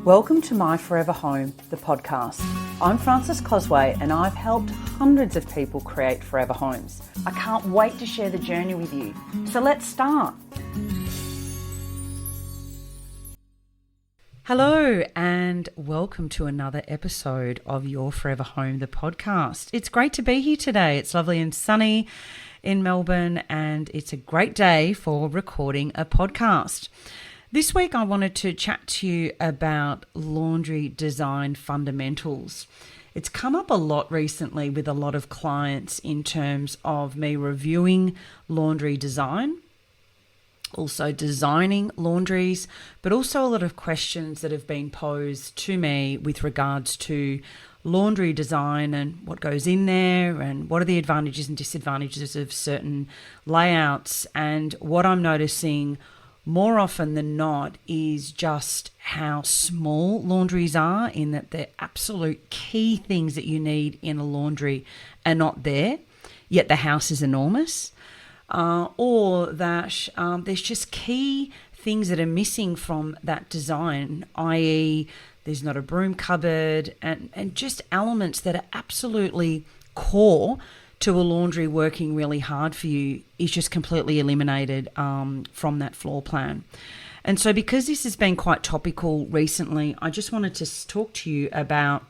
Welcome to My Forever Home, the podcast. I'm Frances Cosway and I've helped hundreds of people create forever homes. I can't wait to share the journey with you. So let's start. Hello and welcome to another episode of Your Forever Home, the podcast. It's great to be here today. It's lovely and sunny in Melbourne and it's a great day for recording a podcast. This week I wanted to chat to you about laundry design fundamentals. It's come up a lot recently with a lot of clients in terms of me reviewing laundry design, also designing laundries, but also a lot of questions that have been posed to me with regards to laundry design and what goes in there and what are the advantages and disadvantages of certain layouts. And what I'm noticing more often than not is just how small laundries are, in that the absolute key things that you need in a laundry are not there, yet the house is enormous, or that there's just key things that are missing from that design, i.e. there's not a broom cupboard and just elements that are absolutely core to a laundry working really hard for you is just completely eliminated from that floor plan. And so because this has been quite topical recently, I just wanted to talk to you about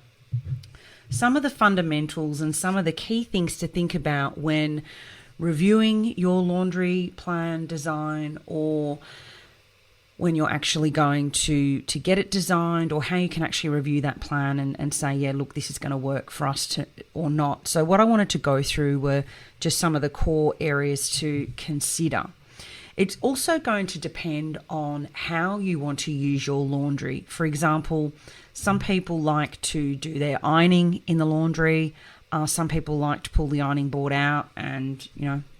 some of the fundamentals and some of the key things to think about when reviewing your laundry plan design, or when you're actually going to get it designed, or how you can actually review that plan and say, yeah, look, this is going to work for us to or not. So what I wanted to go through were just some of the core areas to consider. It's also going to depend on how you want to use your laundry. For example, some people like to do their ironing in the laundry. Some people like to pull the ironing board out and,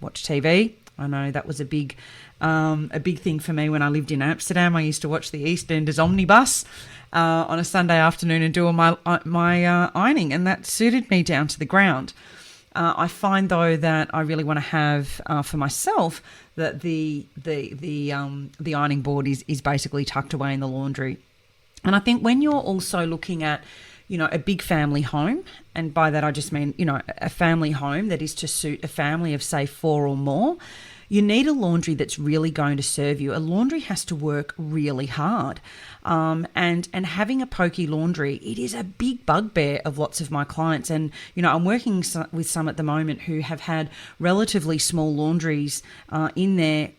watch TV. I know that was a big thing for me when I lived in Amsterdam. I used to watch the EastEnders omnibus on a Sunday afternoon and do all my ironing, and that suited me down to the ground. I find though that I really want to have for myself that the ironing board is basically tucked away in the laundry. And I think when you're also looking at a big family home, and by that I just mean, a family home that is to suit a family of, say, 4 or more, you need a laundry that's really going to serve you. A laundry has to work really hard. And having a pokey laundry, it is a big bugbear of lots of my clients. And, I'm working with some at the moment who have had relatively small laundries in their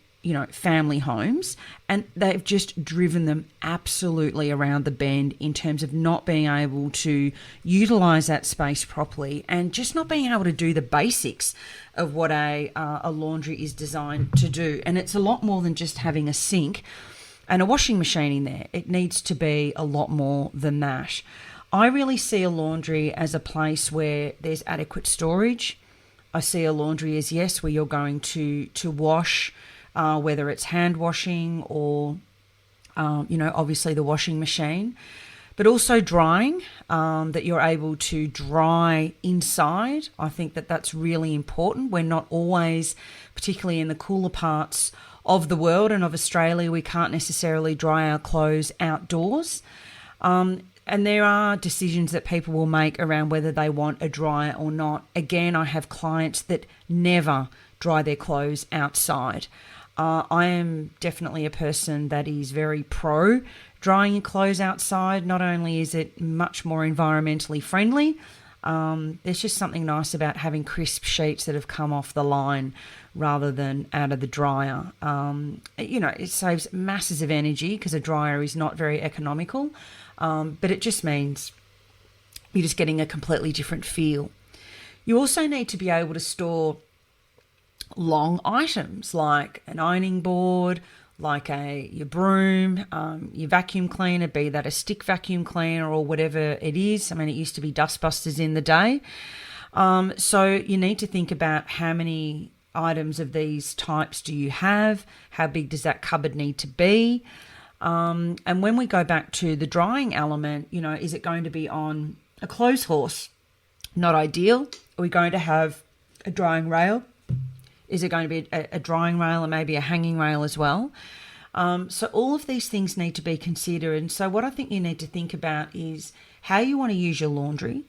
family homes, and they've just driven them absolutely around the bend in terms of not being able to utilize that space properly and just not being able to do the basics of what a laundry is designed to do. And it's a lot more than just having a sink and a washing machine in there. It needs to be a lot more than that. I really see a laundry as a place where there's adequate storage. I see a laundry as, yes, where you're going to wash, whether it's hand washing or, obviously the washing machine, but also drying, that you're able to dry inside. I think that that's really important. We're not always, particularly in the cooler parts of the world and of Australia, we can't necessarily dry our clothes outdoors. And there are decisions that people will make around whether they want a dryer or not. Again, I have clients that never dry their clothes outside. I am definitely a person that is very pro drying your clothes outside. Not only is it much more environmentally friendly, there's just something nice about having crisp sheets that have come off the line rather than out of the dryer. It saves masses of energy because a dryer is not very economical, but it just means you're just getting a completely different feel. You also need to be able to store long items like an ironing board, like your broom, your vacuum cleaner, be that a stick vacuum cleaner or whatever it is. I mean, it used to be dustbusters in the day. So you need to think about how many items of these types do you have? How big does that cupboard need to be? And when we go back to the drying element, is it going to be on a clothes horse? Not ideal. Are we going to have a drying rail? Is it going to be a drying rail and maybe a hanging rail as well? So all of these things need to be considered. And so what I think you need to think about is how you want to use your laundry.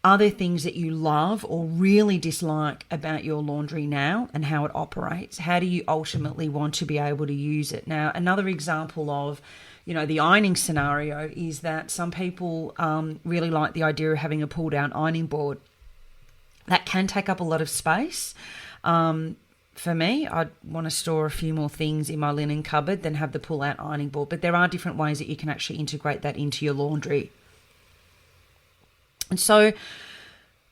Are there things that you love or really dislike about your laundry now and how it operates? How do you ultimately want to be able to use it? Now, another example of, the ironing scenario is that some people really like the idea of having a pull-down ironing board. That can take up a lot of space. For me, I'd want to store a few more things in my linen cupboard than have the pull-out ironing board. But there are different ways that you can actually integrate that into your laundry. And so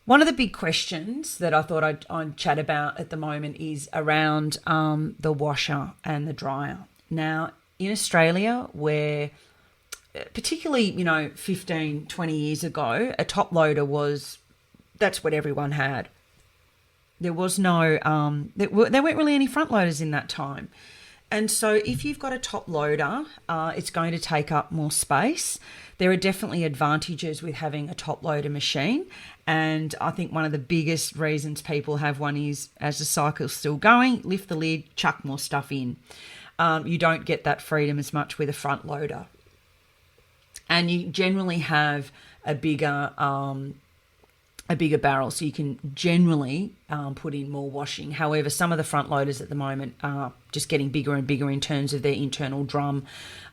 one of the big questions that I thought I'd chat about at the moment is around the washer and the dryer. Now, in Australia, where particularly, 15, 20 years ago, a top loader that's what everyone had. There was no, there weren't really any front loaders in that time. And so if you've got a top loader, it's going to take up more space. There are definitely advantages with having a top loader machine. And I think one of the biggest reasons people have one is, as the cycle's still going, lift the lid, chuck more stuff in. You don't get that freedom as much with a front loader. And you generally have a bigger barrel, so you can generally put in more washing. However, some of the front loaders at the moment are just getting bigger and bigger in terms of their internal drum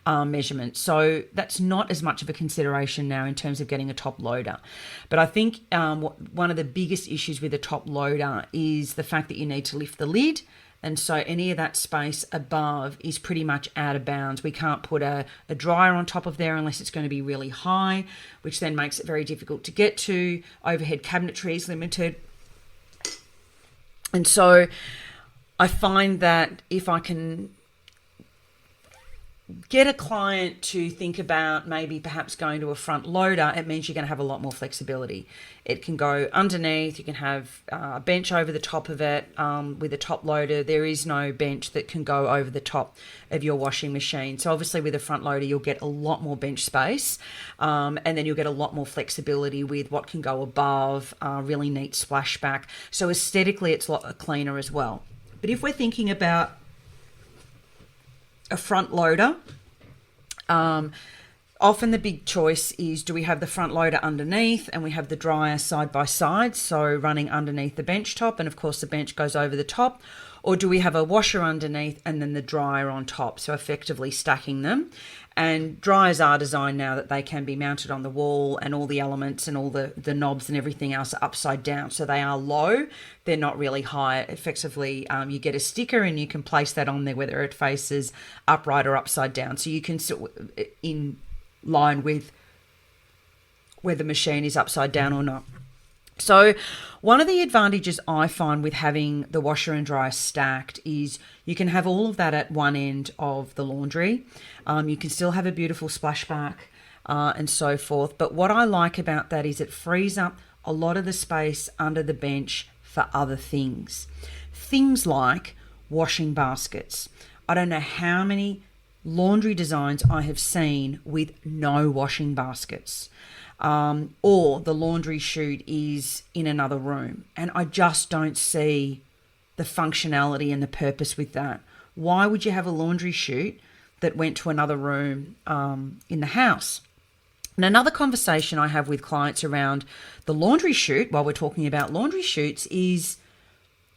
measurement. So that's not as much of a consideration now in terms of getting a top loader. But I think one of the biggest issues with a top loader is the fact that you need to lift the lid. And so any of that space above is pretty much out of bounds. We can't put a dryer on top of there unless it's going to be really high, which then makes it very difficult to get to. Overhead cabinetry is limited. And so I find that if I can get a client to think about maybe perhaps going to a front loader, it means you're going to have a lot more flexibility. It can go underneath. You can have a bench over the top of it. With a top loader, there is no bench that can go over the top of your washing machine. So obviously with a front loader, you'll get a lot more bench space, and then you'll get a lot more flexibility with what can go above, really neat splashback. So aesthetically, it's a lot cleaner as well. But if we're thinking about a front loader, often the big choice is, do we have the front loader underneath and we have the dryer side by side, so running underneath the bench top, and of course the bench goes over the top, or do we have a washer underneath and then the dryer on top, so effectively stacking them? And dryers are designed now that they can be mounted on the wall, and all the elements and all the knobs and everything else are upside down. So they are low, they're not really high. Effectively, you get a sticker and you can place that on there whether it faces upright or upside down. So you can sit in line with whether the machine is upside down or not. So one of the advantages I find with having the washer and dryer stacked is you can have all of that at one end of the laundry. You can still have a beautiful splashback and so forth. But what I like about that is it frees up a lot of the space under the bench for other things. Things like washing baskets. I don't know how many laundry designs I have seen with no washing baskets. Or the laundry chute is in another room. And I just don't see the functionality and the purpose with that. Why would you have a laundry chute that went to another room in the house? And another conversation I have with clients around the laundry chute, while we're talking about laundry chutes, is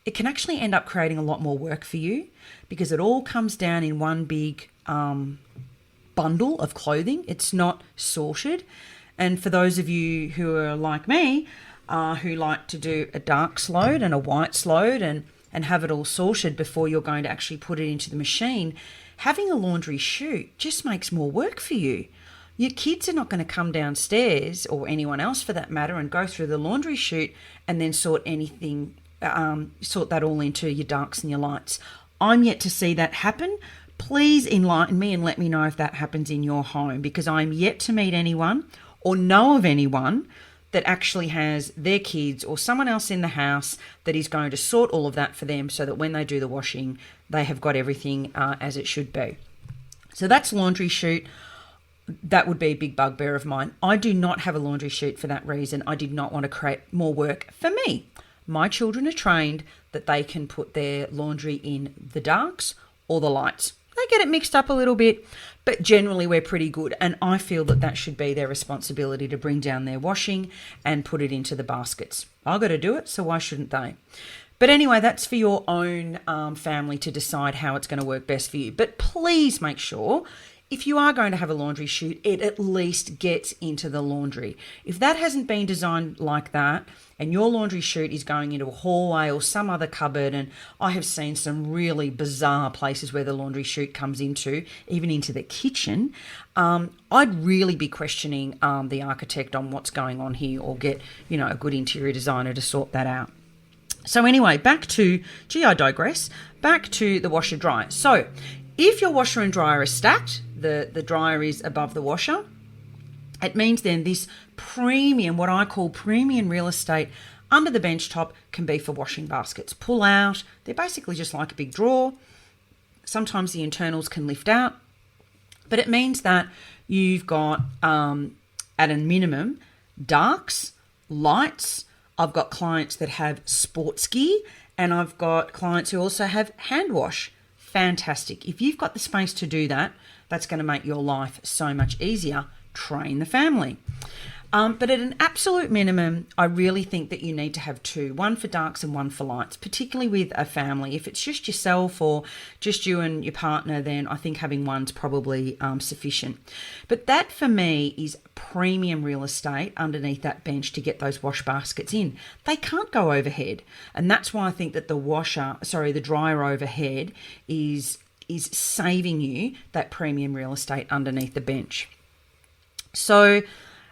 it can actually end up creating a lot more work for you because it all comes down in one big bundle of clothing. It's not sorted. And for those of you who are like me, who like to do a dark load and a white load and have it all sorted before you're going to actually put it into the machine, having a laundry chute just makes more work for you. Your kids are not going to come downstairs, or anyone else for that matter, and go through the laundry chute and then sort that all into your darks and your lights. I'm yet to see that happen. Please enlighten me and let me know if that happens in your home, because I'm yet to meet anyone or know of anyone that actually has their kids or someone else in the house that is going to sort all of that for them so that when they do the washing, they have got everything as it should be. So that's laundry chute. That would be a big bugbear of mine. I do not have a laundry chute for that reason. I did not want to create more work for me. My children are trained that they can put their laundry in the darks or the lights. They they get it mixed up a little bit, but generally we're pretty good. And I feel that that should be their responsibility to bring down their washing and put it into the baskets. I've got to do it, so why shouldn't they? But anyway, that's for your own family to decide how it's going to work best for you. But please make sure, if you are going to have a laundry chute, it at least gets into the laundry. If that hasn't been designed like that, and your laundry chute is going into a hallway or some other cupboard, and I have seen some really bizarre places where the laundry chute comes into, even into the kitchen, I'd really be questioning the architect on what's going on here, or get, a good interior designer to sort that out. So anyway, I digress, back to the washer dryer. So if your washer and dryer are stacked, the dryer is above the washer, it means then this premium, what I call premium real estate under the bench top, can be for washing baskets. Pull out, they're basically just like a big drawer. Sometimes the internals can lift out, but it means that you've got, at a minimum, darks, lights. I've got clients that have sports gear, and I've got clients who also have hand wash. Fantastic. If you've got the space to do that, that's going to make your life so much easier. Train the family. But at an absolute minimum, I really think that you need to have two, one for darks and one for lights, particularly with a family. If it's just yourself or just you and your partner, then I think having one's probably sufficient. But that for me is premium real estate underneath that bench to get those wash baskets in. They can't go overhead. And that's why I think that the dryer overhead is saving you that premium real estate underneath the bench. So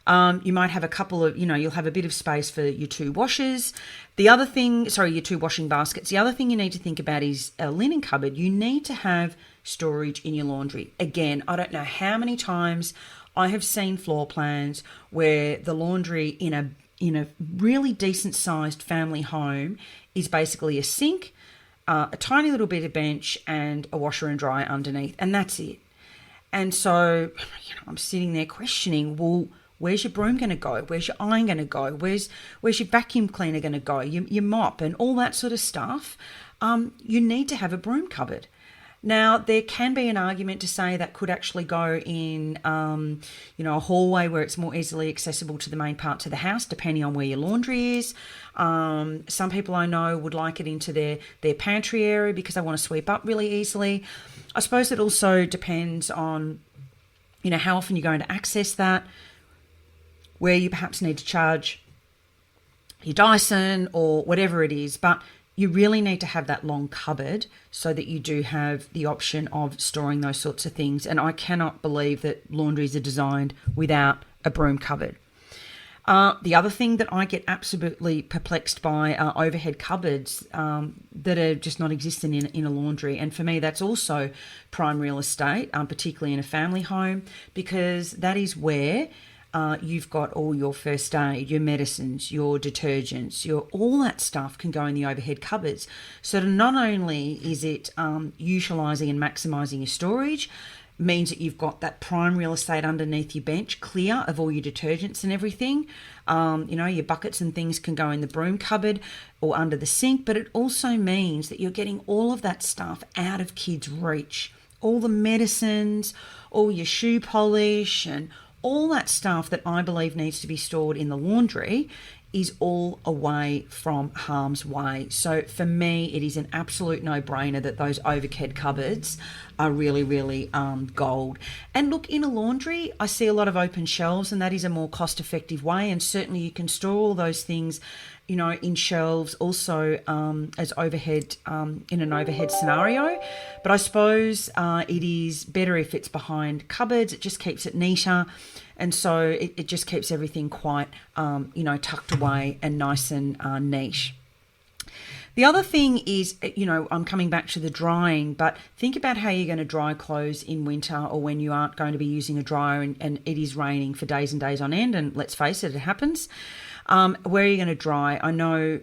you might have a couple of, you'll have a bit of space for your two washers. Your two washing baskets. The other thing you need to think about is a linen cupboard. You need to have storage in your laundry. Again, I don't know how many times I have seen floor plans where the laundry in a really decent sized family home is basically a sink, a tiny little bit of bench, and a washer and dryer underneath, and that's it. And so, I'm sitting there questioning, well, where's your broom going to go? Where's your iron going to go? Where's your vacuum cleaner going to go? Your mop and all that sort of stuff. You need to have a broom cupboard. Now, there can be an argument to say that could actually go in, a hallway where it's more easily accessible to the main parts of the house, depending on where your laundry is. Some people I know would like it into their pantry area because they want to sweep up really easily. I suppose it also depends on, how often you're going to access that, where you perhaps need to charge your Dyson or whatever it is. But you really need to have that long cupboard so that you do have the option of storing those sorts of things. And I cannot believe that laundries are designed without a broom cupboard. The other thing that I get absolutely perplexed by are overhead cupboards that are just not existing in a laundry. And for me, that's also prime real estate, particularly in a family home, because that is where you've got all your first aid, your medicines, your detergents, all that stuff can go in the overhead cupboards. So not only is it utilising and maximising your storage, means that you've got that prime real estate underneath your bench clear of all your detergents and everything. Your buckets and things can go in the broom cupboard or under the sink, but it also means that you're getting all of that stuff out of kids' reach. All the medicines, all your shoe polish, and all that stuff that I believe needs to be stored in the laundry is all away from harm's way. So for me, it is an absolute no-brainer that those overhead cupboards are really, really gold. And look, in a laundry, I see a lot of open shelves, and that is a more cost-effective way. And certainly you can store all those things, in shelves also as overhead, in an overhead scenario. But I suppose it is better if it's behind cupboards. It just keeps it neater. And so it just keeps everything quite, tucked away and nice and neat. The other thing is, I'm coming back to the drying, but think about how you're going to dry clothes in winter or when you aren't going to be using a dryer and it is raining for days and days on end. And let's face it, it happens. Where are you going to dry? I know,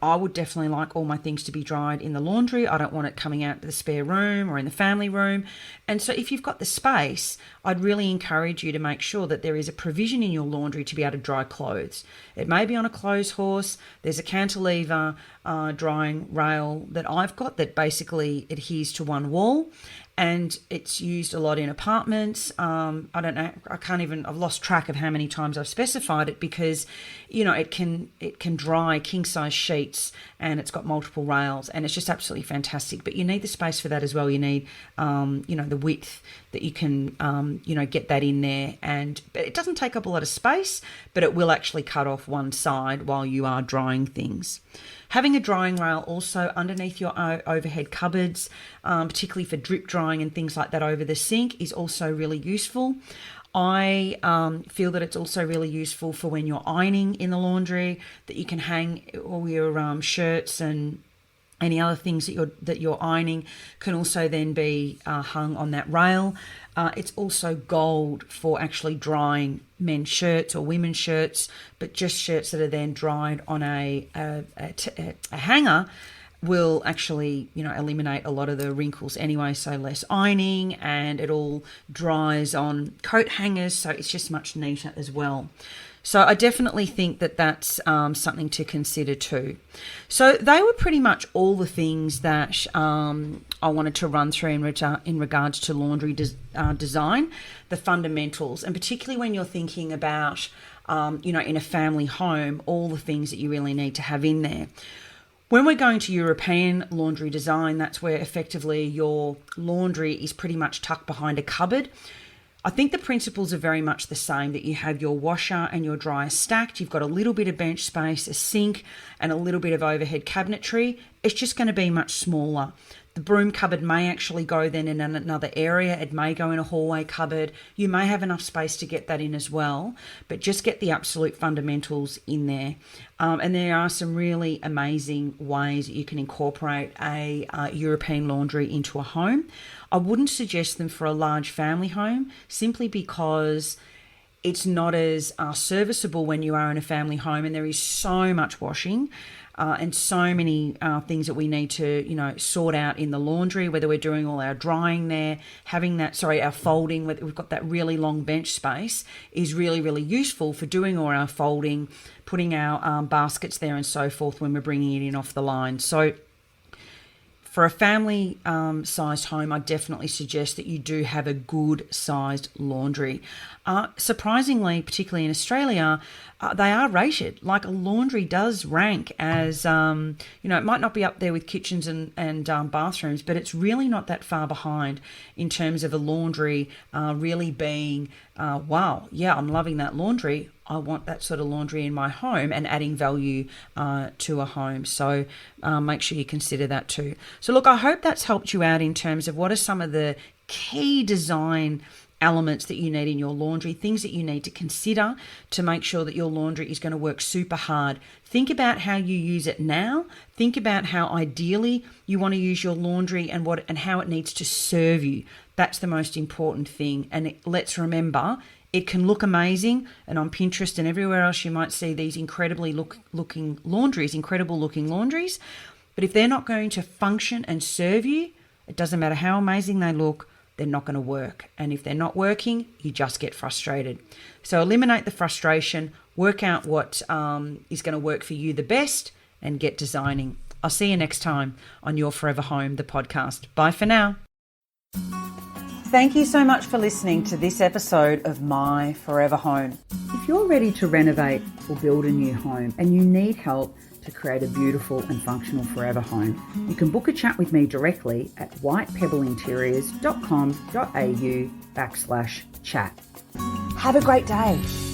I would definitely like all my things to be dried in the laundry. I don't want it coming out to the spare room or in the family room. And so if you've got the space, I'd really encourage you to make sure that there is a provision in your laundry to be able to dry clothes. It may be on a clothes horse. There's a cantilever drying rail that I've got that basically adheres to one wall. and it's used a lot in apartments. I don't know, I've lost track of how many times I've specified it, because, you know, it can dry king size sheets, and it's got multiple rails, and it's just absolutely fantastic. But you need the space for that as well. You need, you know, the width that you can, you know, get that in there. But it doesn't take up a lot of space, but it will actually cut off one side while you are drying things. Having a drying rail also underneath your overhead cupboards, particularly for drip drying and things like that over the sink, is also really useful. I feel that it's also really useful for when you're ironing in the laundry, that you can hang all your shirts and any other things that you're ironing can also then be hung on that rail. It's also gold for actually drying men's shirts or women's shirts, but just shirts that are then dried on a hanger will actually, you know, eliminate a lot of the wrinkles anyway, so less ironing, and it all dries on coat hangers, so it's just much neater as well. So I definitely think that that's something to consider too. So they were pretty much all the things that I wanted to run through in regards to laundry design, the fundamentals, and particularly when you're thinking about, you know, in a family home, all the things that you really need to have in there. When we're going to European laundry design, that's where effectively your laundry is pretty much tucked behind a cupboard. I think the principles are very much the same, that you have your washer and your dryer stacked. You've got a little bit of bench space, a sink, and a little bit of overhead cabinetry. It's just going to be much smaller. The broom cupboard may actually go then in another area. It may go in a hallway cupboard. You may have enough space to get that in as well, but just get the absolute fundamentals in there. And there are some really amazing ways that you can incorporate a European laundry into a home. I wouldn't suggest them for a large family home, simply because it's not as serviceable when you are in a family home, and there is so much washing and so many things that we need to, you know, sort out in the laundry, whether we're doing all our drying there, our folding, whether we've got that really long bench space is really, really useful for doing all our folding, putting our baskets there and so forth when we're bringing it in off the line. So for a family sized home, I definitely suggest that you do have a good sized laundry. Surprisingly, particularly in Australia, they are rated. Like, a laundry does rank as, you know, it might not be up there with kitchens and bathrooms, but it's really not that far behind in terms of a laundry really being, wow, yeah, I'm loving that laundry. I want that sort of laundry in my home, and adding value to a home. So make sure you consider that too. So look, I hope that's helped you out in terms of what are some of the key design elements that you need in your laundry, things that you need to consider to make sure that your laundry is going to work super hard. Think about how you use it now. Think about how ideally you want to use your laundry and how it needs to serve you. That's the most important thing. And let's remember, it can look amazing, and on Pinterest and everywhere else you might see these incredible looking laundries. But if they're not going to function and serve you, it doesn't matter how amazing they look, they're not going to work. And if they're not working, you just get frustrated. So eliminate the frustration, work out what is going to work for you the best, and get designing. I'll see you next time on Your Forever Home, the podcast. Bye for now. Thank you so much for listening to this episode of My Forever Home. If you're ready to renovate or build a new home and you need help to create a beautiful and functional forever home, you can book a chat with me directly at whitepebbleinteriors.com.au/chat. Have a great day.